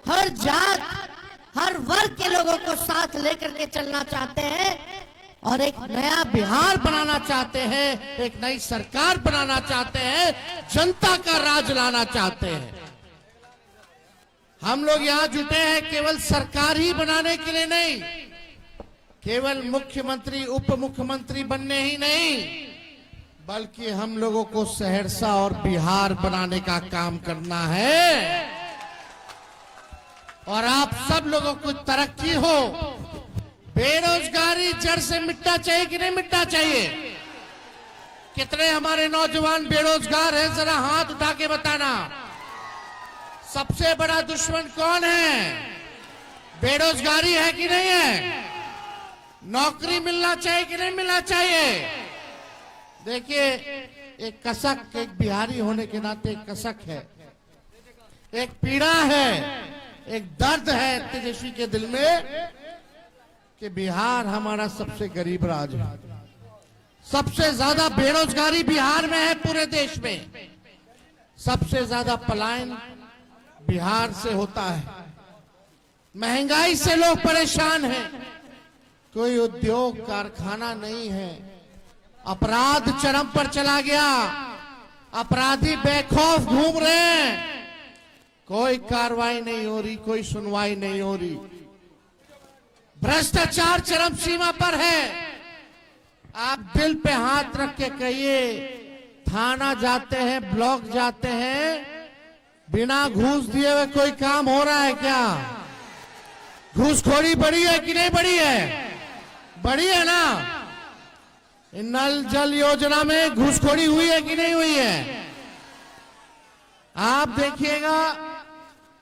हर जात, हर वर्ग के लोगों को साथ लेकर के चलना चाहते हैं और एक नया बिहार बनाना चाहते हैं, एक नई सरकार बनाना चाहते हैं, जनता का राज लाना चाहते हैं। हम लोग यहां जुटे हैं केवल सरकार ही बनाने के लिए नहीं, केवल मुख्यमंत्री उप मुख्यमंत्री बनने ही नहीं, बल्कि हम लोगों को सहरसा और बिहार बनाने का काम करना है। और आप सब लोगों को तरक्की हो, बेरोजगारी जड़ से मिटना चाहिए कि नहीं मिटना चाहिए? कितने हमारे नौजवान बेरोजगार हैं, जरा हाथ उठा के बताना। सबसे बड़ा दुश्मन कौन है? बेरोजगारी है कि नहीं है? नौकरी मिलना चाहिए कि नहीं मिलना चाहिए? देखिए, एक कसक, एक बिहारी होने के नाते एक कसक है, एक पीड़ा है, एक दर्द है तेजस्वी के दिल में कि बिहार हमारा सबसे गरीब राज्य है। सबसे ज्यादा बेरोजगारी बिहार में है पूरे देश में। सबसे ज्यादा पलायन बिहार से होता है। महंगाई से लोग परेशान हैं, कोई उद्योग कारखाना नहीं है। अपराध चरम पर चला गया, अपराधी बेखौफ घूम रहे हैं, कोई कार्रवाई नहीं हो रही, कोई सुनवाई नहीं हो रही। भ्रष्टाचार चरम सीमा पर है। आप दिल पे हाथ रख के कहिए, थाना जाते हैं, ब्लॉक जाते हैं, बिना घूस दिए हुए कोई काम हो रहा है क्या? घूसखोरी बढ़ी है कि नहीं बढ़ी है? बढ़ी है ना? नल जल योजना में घूसखोरी हुई है कि नहीं हुई है? आप देखिएगा,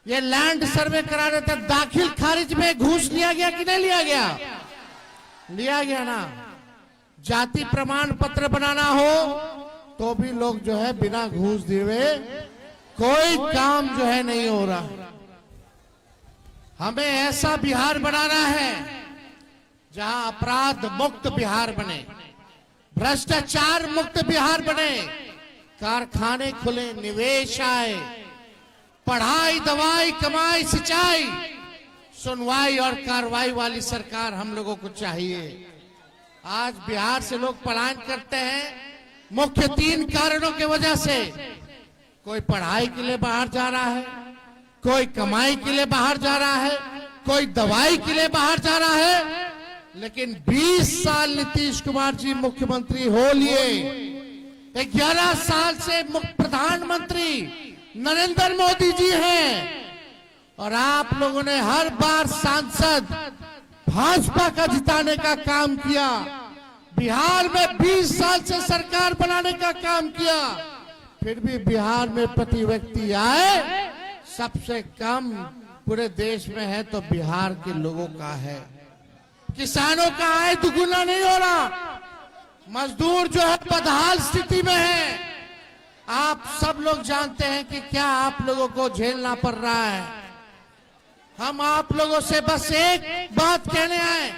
ये लैंड सर्वे करा रहे थे, दाखिल खारिज में घूस लिया गया कि नहीं लिया गया? लिया गया ना। जाति प्रमाण पत्र बनाना हो तो भी लोग जो है बिना घूस दिए हुए कोई काम जो है नहीं हो रहा। हमें ऐसा बिहार बनाना है जहां अपराध मुक्त बिहार बने, भ्रष्टाचार मुक्त बिहार बने, कारखाने खुले, निवेश आए, पढ़ाई, दवाई, कमाई, सिंचाई, सुनवाई और कार्रवाई वाली सरकार हम लोगों को चाहिए। आज बिहार से लोग पलायन करते हैं मुख्य 3 कारणों की वजह से। कोई पढ़ाई के लिए बाहर जा रहा है, कोई कमाई के लिए बाहर जा रहा है, कोई दवाई के लिए बाहर जा रहा है। लेकिन 20 साल नीतीश कुमार जी मुख्यमंत्री हो लिए, 11 साल से प्रधानमंत्री नरेंद्र मोदी जी हैं, और आप लोगों ने हर बार सांसद भाजपा का जिताने का काम किया। बिहार में 20 साल से सरकार बनाने का काम किया, फिर भी बिहार में प्रति व्यक्ति आय सबसे कम पूरे देश में है तो बिहार के लोगों का है। किसानों का आय दुगुना नहीं हो रहा, मजदूर जो है बदहाल स्थिति में है। आप सब लोग जानते हैं कि क्या आप लोगों को झेलना पड़ रहा है। हम आप लोगों से बस एक बात कहने आए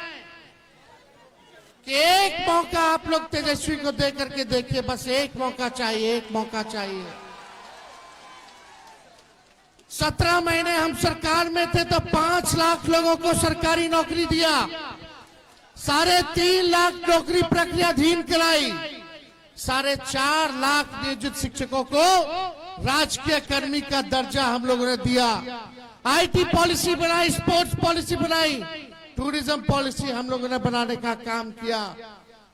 कि एक मौका आप लोग तेजस्वी को दे करके देखिए, बस एक मौका चाहिए, एक मौका चाहिए। 17 महीने हम सरकार में थे तो 5 लाख लोगों को सरकारी नौकरी दिया, 3.5 लाख नौकरी प्रक्रियाधीन कराई, 4.5 लाख नियोजित शिक्षकों को राजकीय कर्मी का दर्जा हम लोगों ने दिया। आईटी पॉलिसी बनाई, स्पोर्ट्स पॉलिसी बनाई, टूरिज्म पॉलिसी हम लोगों ने बनाने का काम किया।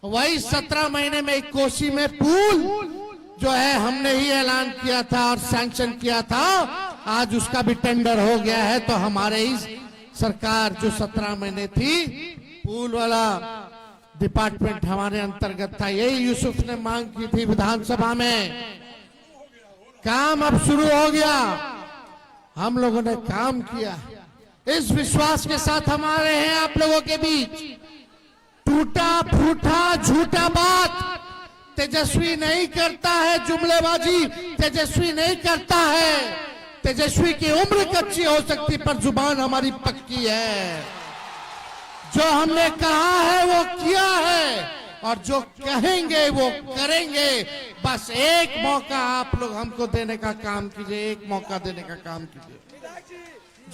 वही 17 महीने में एक कोसी में पुल जो है हमने ही ऐलान किया था और सैंक्शन किया था, आज उसका भी टेंडर हो गया है। तो हमारे ही सरकार जो 17 महीने थी, पुल वाला डिपार्टमेंट हमारे अंतर्गत था, यही यूसुफ ने मांग की थी विधानसभा में, काम अब शुरू हो गया, हम लोगों ने काम किया। इस विश्वास के साथ हम आ रहे हैं आप लोगों के बीच। टूटा फूटा झूठा बात तेजस्वी नहीं करता है, जुमलेबाजी तेजस्वी नहीं करता है। तेजस्वी की उम्र कच्ची हो सकती पर जुबान हमारी पक्की है। जो हमने कहा है वो किया है और जो कहेंगे वो करेंगे। बस एक मौका आप लोग हमको देने का काम कीजिए, एक मौका देने का काम कीजिए।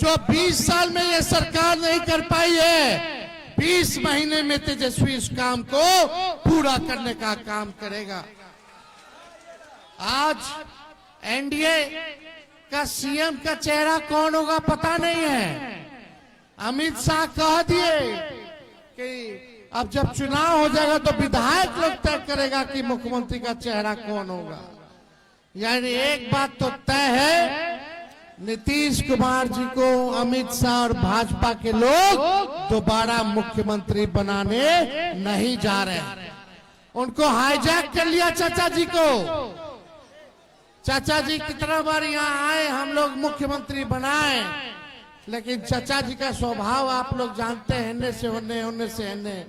जो 20 साल में ये सरकार नहीं कर पाई है, 20 महीने में तेजस्वी इस काम को पूरा करने का काम करेगा। आज एनडीए का सीएम का चेहरा कौन होगा पता नहीं है। अमित शाह कह दिए कि अब जब चुनाव हो जाएगा तो विधायक लोग तय करेगा कि मुख्यमंत्री का चेहरा कौन होगा। यानी एक बात तो तय है, नीतीश कुमार जी को अमित शाह और भाजपा के लोग दोबारा मुख्यमंत्री बनाने नहीं जा रहे हैं। उनको हाईजैक कर लिया चाचा जी को। चाचा जी कितना बार यहाँ आए, हम लोग मुख्यमंत्री बनाए, लेकिन चाचा जी का स्वभाव आप लोग जानते हैं, हिन्ने से होने, होने से हिन्ने।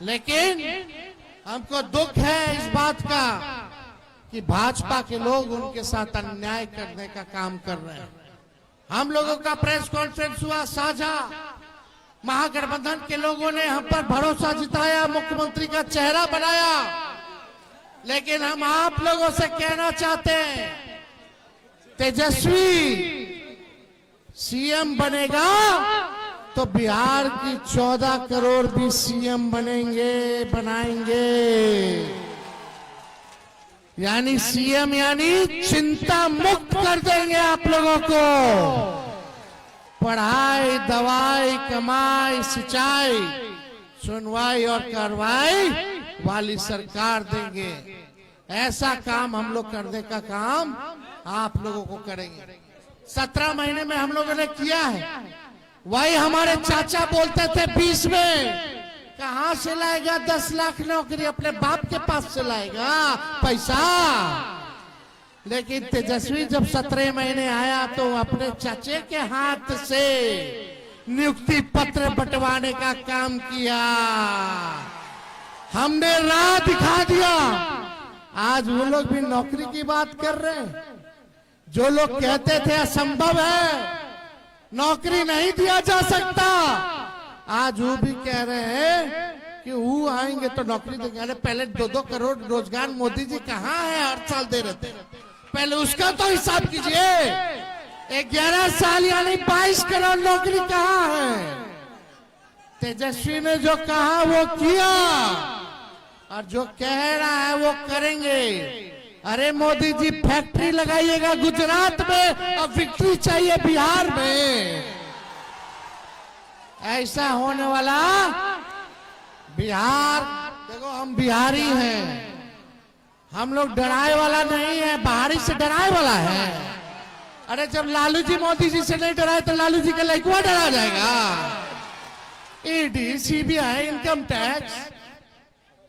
लेकिन हमको दुख है इस बात का कि भाजपा के लोग उनके साथ अन्याय करने का काम कर रहे हैं। हम लोगों का प्रेस कॉन्फ्रेंस हुआ साझा, महागठबंधन के लोगों ने हम पर भरोसा जताया, मुख्यमंत्री का चेहरा बनाया। लेकिन हम आप लोगों से कहना चाहते हैं, तेजस्वी सीएम बनेगा तो बिहार की 14 करोड़ भी सीएम बनाएंगे। यानी सीएम यानी चिंता मुक्त कर देंगे आप लोगों को। पढ़ाई, दवाई, कमाई, सिंचाई, सुनवाई और कार्रवाई वाली सरकार देंगे। ऐसा काम हम लोग करने का काम आप लोगों को करेंगे। 17 महीने में हम लोगों ने किया है। वही हमारे चाचा बोलते थे 20 में, कहां से लाएगा 10 लाख नौकरी, अपने बाप के पास से लाएगा पैसा। लेकिन तेजस्वी जब 17 महीने आया तो अपने चाचे के हाथ से नियुक्ति पत्र बंटवाने का काम किया। हमने राह दिखा दिया। आज वो लोग भी नौकरी की बात कर रहे हैं। जो लोग कहते थे असंभव है, नौकरी नहीं दिया जा सकता, आज वो भी कह रहे हैं कि वो आएंगे तो नौकरी देंगे। अरे पहले 2-2 करोड़ रोजगार मोदी जी कहाँ है, हर साल दे रहे थे, पहले उसका तो हिसाब कीजिए। 11 साल यानी 22 करोड़ नौकरी कहाँ है। तेजस्वी ने जो कहा वो किया और जो कह रहा है वो करेंगे। अरे मोदी जी फैक्ट्री लगाइएगा गुजरात में और विक्ट्री चाहिए बिहार में। ऐसा होने वाला बिहार, देखो हम बिहारी हैं, हम लोग डराए वाला नहीं है, बाहरी से डराए वाला है। अरे जब लालू जी मोदी जी से नहीं डराए तो लालू जी का लड़का डरा जाएगा। ईडी, सीबीआई, इनकम टैक्स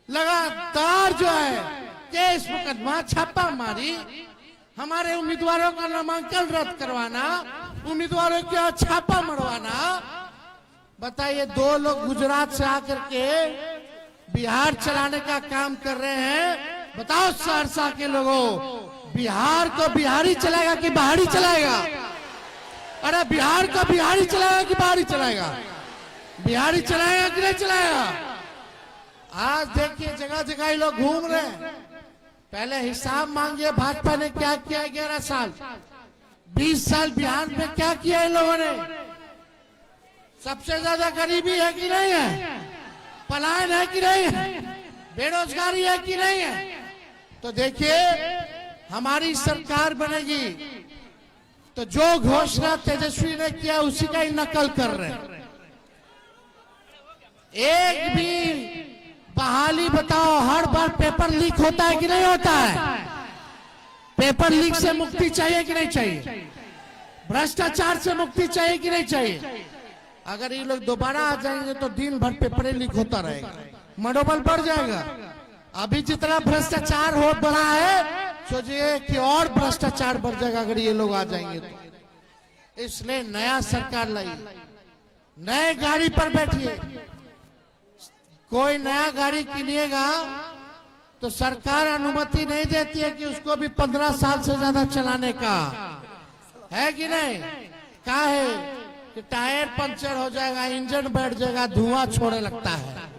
लगातार जो है केस मुकदमा, छापा मारी, हमारे उम्मीदवारों का नामांकन रद्द करवाना, उम्मीदवारों के छापा मरवाना। बताइए, 2 लोग गुजरात से आकर के बिहार चलाने का काम कर रहे हैं। बताओ सहरसा के लोगों, बिहार को बिहारी चलाएगा कि बाहरी चलाएगा? अरे बिहार को बिहारी चलाएगा कि बाहरी चलाएगा? बिहारी चलाएगा कि नहीं चलाएगा? आज देखिए जगह जगह ये लोग घूम रहे हैं। पहले हिसाब मांगिए, भाजपा ने क्या किया 11 साल, 20 साल बिहार में क्या किया इन लोगों ने? सबसे ज्यादा गरीबी है कि नहीं है? पलायन है कि नहीं है? बेरोजगारी है कि नहीं है? तो देखिए, हमारी सरकार बनेगी तो जो घोषणा तेजस्वी ने किया उसी का ही नकल कर रहे हैं। एक भी बहाली बताओ, हर बार पेपर लीक होता है कि नहीं होता है? पेपर लीक से मुक्ति चाहिए कि नहीं चाहिए? भ्रष्टाचार से मुक्ति चाहिए कि नहीं चाहिए? अगर ये लोग दोबारा आ जाएंगे तो दिन भर पेपर लीक होता रहेगा, मनोबल बढ़ जाएगा। अभी जितना भ्रष्टाचार हो बढ़ा है, सोचिए कि और भ्रष्टाचार बढ़ जाएगा अगर ये लोग आ जाएंगे तो। इसलिए नया सरकार लाई, नए गाड़ी पर बैठिए। कोई नया गाड़ी किनिएगा तो सरकार अनुमति नहीं देती है कि उसको भी 15 साल से ज्यादा चलाने का, है कि नहीं? क्या है कि टायर पंचर हो जाएगा, इंजन बैठ जाएगा, धुआं छोड़ने लगता है।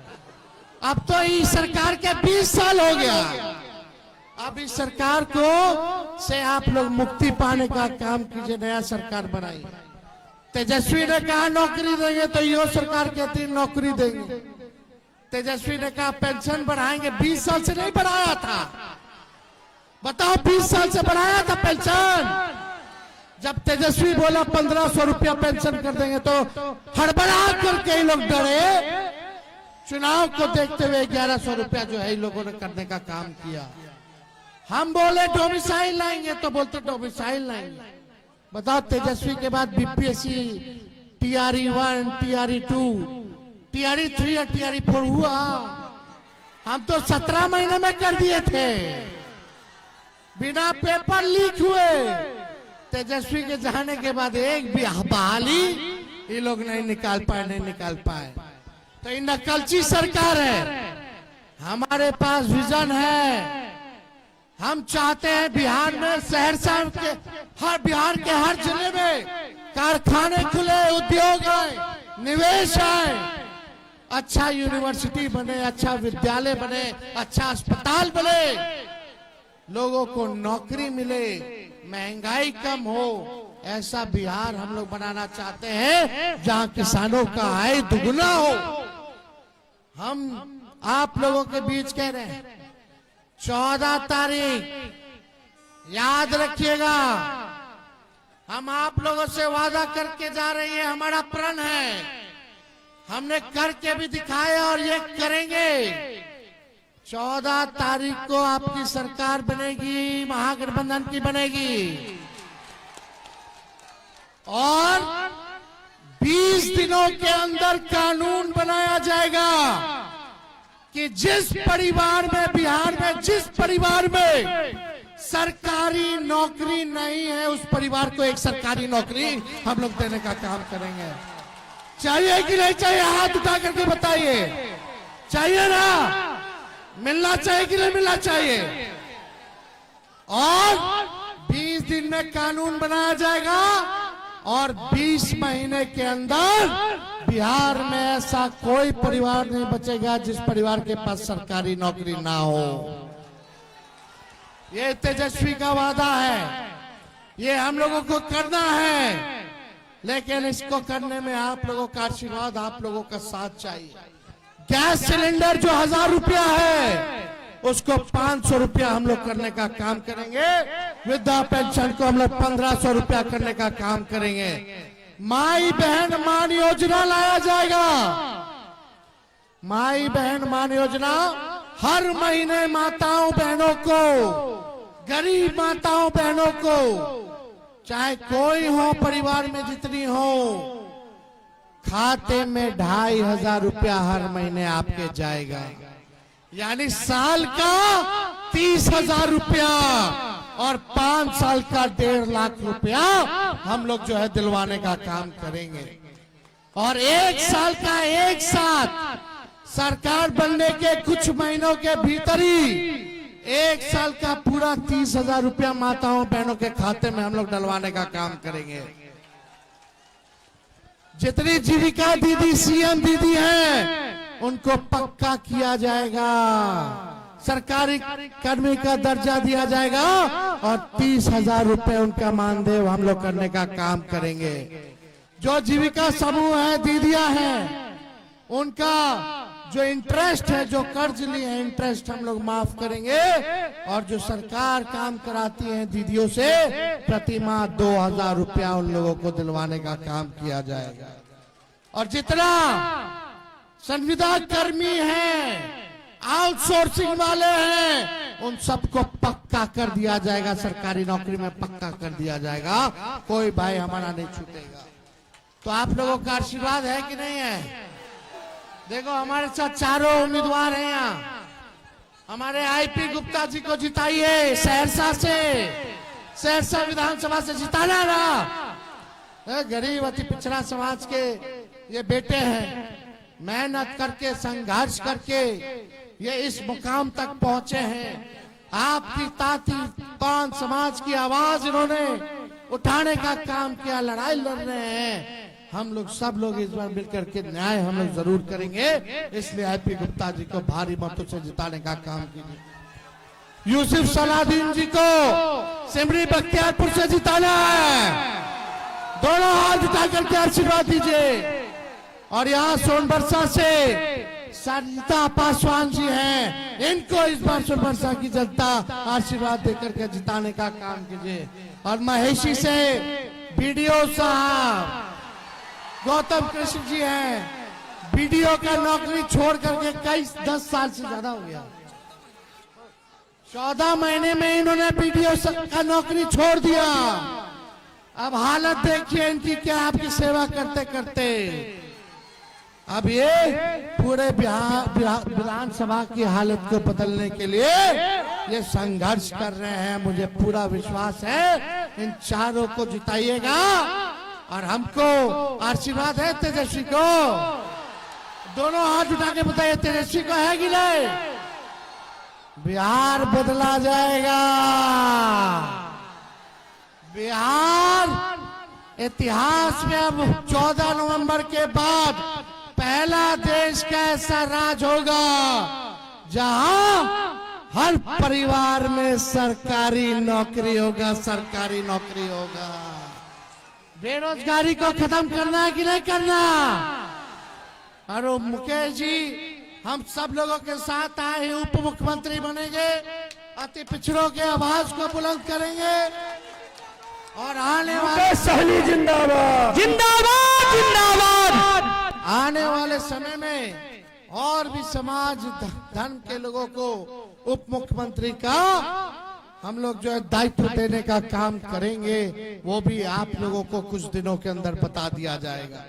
अब तो इस सरकार के 20 साल हो गया। अब इस सरकार को से आप लोग मुक्ति पाने का काम कीजिए, नया सरकार बनाइए। तेजस्वी ने कहा नौकरी देंगे तो यो सरकार कहती है नौकरी देंगे। तेजस्वी ने कहा पेंशन बढ़ाएंगे, 20 साल से नहीं बढ़ाया था। बताओ 20 साल से बढ़ाया था पेंशन। जब तेजस्वी बोला 1500 रुपया पेंशन कर देंगे तो हड़बड़ा कर कई लोग डरे। चुनाव को देखते हुए 1100 रुपया जो है इन लोगों ने करने का काम किया। हम बोले डोमिसाइल लाएंगे तो बोलते डोमिसाइल लाएंगे। बताओ तेजस्वी के बाद बीपीएससी टीआरई 1 टीआरई 2 टीआरई 3 या टीआरई 4 हुआ। हम तो 17 महीने में कर दिए थे, बिना पेपर लीक हुए। तेजस्वी के जाने के बाद एक भी बहाली ये लोग नहीं निकाल पाए। तो ये नकलची सरकार है। हमारे पास विजन है। हम चाहते हैं बिहार में सहरसा के बिहार के हर जिले में कारखाने खुले, उद्योग आए, निवेश आए, अच्छा यूनिवर्सिटी बने, अच्छा विद्यालय बने, अच्छा अस्पताल बने, लोगों को नौकरी मिले, महंगाई कम हो। ऐसा बिहार हम लोग बनाना चाहते हैं जहां किसानों का आय दुगुना हो। हम आप लोगों के बीच कह रहे हैं 14 तारीख याद रखिएगा। हम आप लोगों से वादा करके जा रहे हैं, हमारा प्रण है, हमने करके भी दिखाया और ये करेंगे। 14 तारीख को आपकी सरकार बनेगी, महागठबंधन की बनेगी और 20 दिनों के अंदर कानून बनाया जाएगा कि जिस परिवार में, बिहार में जिस परिवार में सरकारी नौकरी नहीं है उस परिवार को एक सरकारी नौकरी हम लोग देने का काम करेंगे। चाहिए कि नहीं चाहिए? हाथ उठा करके बताइए। चाहिए ना? मिलना चाहिए कि नहीं मिलना चाहिए? और 20 दिन में कानून बनाया जाएगा और 20 महीने के अंदर बिहार में ऐसा कोई परिवार नहीं बचेगा जिस परिवार के पास सरकारी नौकरी ना हो। ये तेजस्वी का वादा है, ये हम लोगों को करना है, लेकिन इसको करने में आप लोगों का आशीर्वाद, आप लोगों का साथ चाहिए। गैस सिलेंडर जो 1000 रुपया है उसको 500 रुपया हम लोग करने का काम करेंगे। वृद्धा पेंशन को हम लोग 1500 रुपया करने का काम करेंगे। माई बहन मान योजना लाया जाएगा। माई बहन मान योजना हर महीने माताओं बहनों को, गरीब माताओं बहनों को, चाहे कोई हो परिवार में जितनी हो, खाते में 2500 रुपया हर महीने आपके जाएगा। यानी साल का 30,000 रुपया और 5 साल का 1.5 लाख रुपया हम लोग जो है दिलवाने का काम करेंगे। और 1 साल का एक साथ सरकार बनने के कुछ महीनों के भीतर ही 1 साल का पूरा 30,000 रुपया माताओं बहनों के खाते में हम लोग डलवाने का काम करेंगे। जितनी जीविका दीदी, सीएम दीदी हैं उनको पक्का किया जाएगा, सरकारी कर्मी का दर्जा दिया जाएगा और 30,000 रुपए उनका मानदेय हम लोग करने का काम करेंगे। जो जीविका समूह है, दीदियां हैं, उनका जो इंटरेस्ट है, जो कर्ज लिए हैं, इंटरेस्ट हम लोग माफ करेंगे। और जो सरकार काम कराती है दीदियों से, प्रति माह 2000 रुपया उन लोगों को दिलवाने का काम किया जाएगा। और जितना संविदा कर्मी हैं, आउटसोर्सिंग वाले हैं, उन सबको पक्का कर दिया जाएगा, सरकारी नौकरी में पक्का कर दिया जाएगा। कोई भाई हमारा नहीं छूटेगा। तो आप लोगों का आशीर्वाद है कि नहीं है? देखो हमारे साथ चारों उम्मीदवार हैं यहाँ। हमारे आईपी गुप्ता जी को जिताइए सहरसा से, सहरसा विधानसभा से जिताना ना। गरीब अति पिछड़ा समाज के ये बेटे हैं, मेहनत करके, संघर्ष करके ये इस मुकाम तक पहुंचे हैं। आपकी ताती पान समाज की आवाज इन्होंने उठाने का काम किया, लड़ाई लड़ रहे हैं। हम लोग सब लोग इस बार मिलकर के न्याय हम लोग जरूर करेंगे। इसलिए आईपी गुप्ता जी को भारी मतों से जिताने का काम कीजिए। यूसुफ सलाउद्दीन जी को सिमरी बख्तियारपुर से जिताना है। दोनों हाथ उठा करके आशीर्वाद दीजिए। और यहाँ सोनबरसा से संता पासवान जी हैं, इनको इस बार सोनबरसा की जनता आशीर्वाद देकर के जिताने का काम कीजिए। और महेशी से बीडीओ साहब गौतम कृष्ण जी हैं, बीडीओ का नौकरी छोड़ करके कई 10 साल से ज्यादा हो गया, 14 महीने में इन्होंने बीडीओ का नौकरी छोड़ दिया। अब हालत देखिए इनकी क्या, आपकी सेवा करते करते। अब ये पूरे विधानसभा की हालत को बदलने के लिए ये संघर्ष कर रहे हैं। मुझे पूरा विश्वास है इन चारों को जिताइएगा। और हमको आशीर्वाद है तेजस्वी को, दोनों हाथ उठा के बताइए तेजस्वी को है कि नहीं? बिहार बदला जाएगा। बिहार इतिहास में अब 14 नवंबर के बाद पहला देश का ऐसा राज होगा जहां हर परिवार में सरकारी नौकरी होगा, सरकारी नौकरी होगा। बेरोजगारी को खत्म करना है कि नहीं करना? और मुकेश जी, हम सब लोगों के साथ आए उप मुख्यमंत्री बनेंगे, अति पिछड़ों के आवाज को बुलंद करेंगे। और आने वाले सहनी जिंदाबाद जिंदाबाद जिंदाबाद। आने वाले समय में और भी समाज धर्म के लोगों को उप मुख्यमंत्री का हम लोग जो है दायित्व देने का काम करेंगे, वो भी आप लोगों को कुछ दिनों के अंदर बता दिया जाएगा।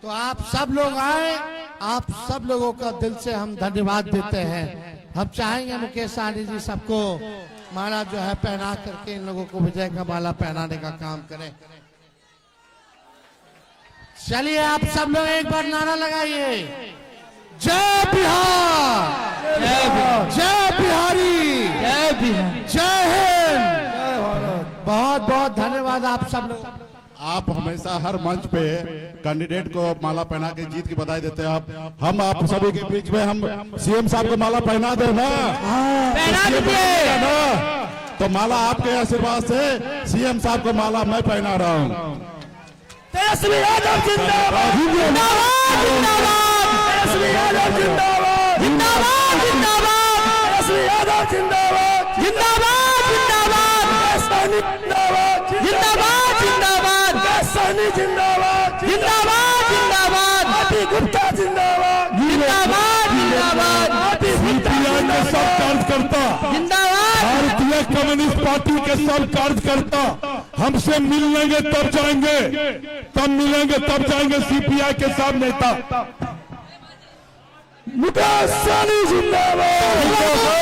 तो आप सब लोग आए, आप सब लोगों का दिल से हम धन्यवाद देते हैं। हम चाहेंगे मुकेश सहनी जी सबको माला जो है पहना करके इन लोगों को विजय का माला पहनाने का काम करें। चलिए आप सब लोग एक बार नारा लगाइए, जय बिहार, जय बिहारी, जय बिहार, जय हिंद। बहुत बहुत धन्यवाद आप सब लोग। आप हमेशा हर मंच पे कैंडिडेट को माला पहना के जीत की बधाई देते हैं। हम आप सभी के बीच में हम सीएम साहब को माला पहना दे ना, पहना दीजिए ना, तो माला आपके आशीर्वाद से सीएम साहब को माला मैं पहना रहा हूँ। तेजस्वी यादव जिंदाबाद जिंदाबाद जिंदाबाद, तेजस्वी यादव जिंदाबाद जिंदाबाद जिंदाबाद, तेजस्वी यादव जिंदाबाद जिंदाबाद जिंदाबाद, सहनी जिंदाबाद जिंदाबाद जिंदाबाद, सहनी जिंदाबाद जिंदाबाद जिंदाबाद, आरती गुप्ता जिंदाबाद जिंदाबाद जिंदाबाद, सीपीआई के सब कार्यकर्ता, जिंदाबाद, भारतीय कम्युनिस्ट पार्टी के सब कार्यकर्ता हमसे मिल लेंगे तब जाएंगे, तब मिलेंगे तब जाएंगे। सीपीआई के सब नेता मुकेश सहनी जिंदाबाद।